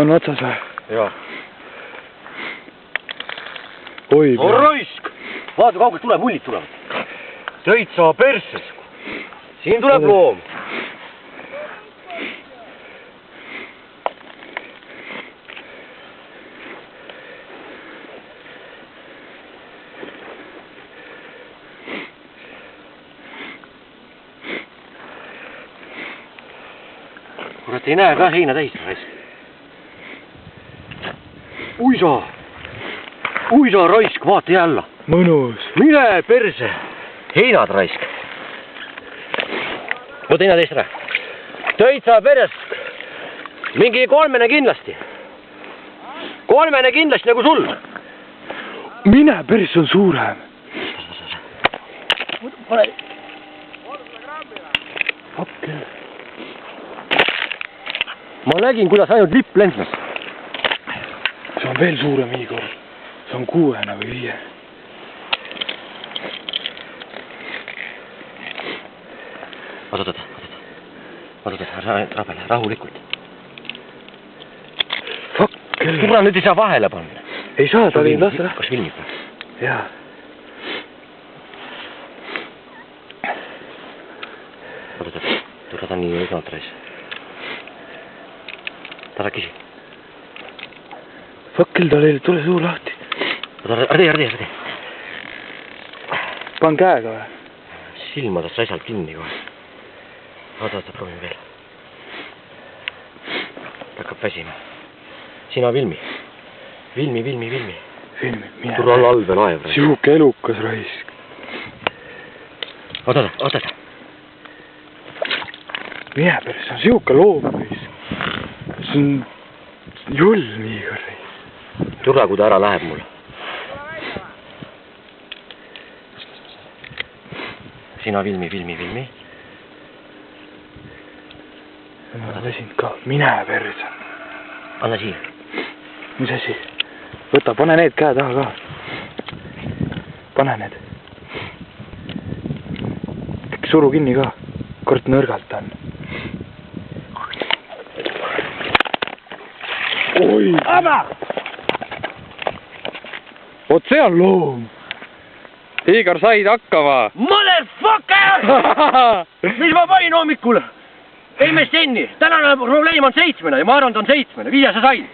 On otsas või? Jaa. Oi, on raisk! Vaata, kaugelt tuleb, mullid tulevad. Täitsa perses. Siin tuleb loom. Kurat, ei näe ka heina täis raisk. Uisa raisk, vaata jää alla. Mõnus. Mine perse. Heinad raisk. Võta heina teist ära. Täitsa peres. Mingi 3 kindlasti. 3 kindlasti nagu sul. Mine peres on suurem. Pane. Ma nägin, kuidas ainult lipp lendnas. See on veel suurem, Igor. See on 6 või 5. Oot, ära rabele, rahulikult. Fuck. Tule nüüd ei saa vahele panna. Ei saa, ta oli lasta. Kas filmib või? Jaa. Oot, tule ta nii õigalt reis. Ta rääkisi. Fuckil, tal ei tule suu lahti. Ardi. Pan käega või? Silmadest raisalt kinni kohe. Oota, proovime veel. Ta hakkab väsima. Sina filmi. Filmi. Filmi, mine. Tule alla all veel aev. Sihuke elukas raisk. Oota. Mine päris, see on sihuke loom raisk. See on julm, Igor raisk. Tule, kui ta ära läheb mul. Sina filmi. Ma väsinud ka. Mine päris. Anna siia. Mis asi? Võta, pane need käe taha ka. Pane need. Suru kinni ka. Kord nõrgalt on. Oi! Aba! Oot, see on loom. Igor, said hakkama. Motherfucker! Mis ma panin hommikul? Ei me stenni. Tänane probleem on 7 ja ma arvan, ta on 7. 5 sa said.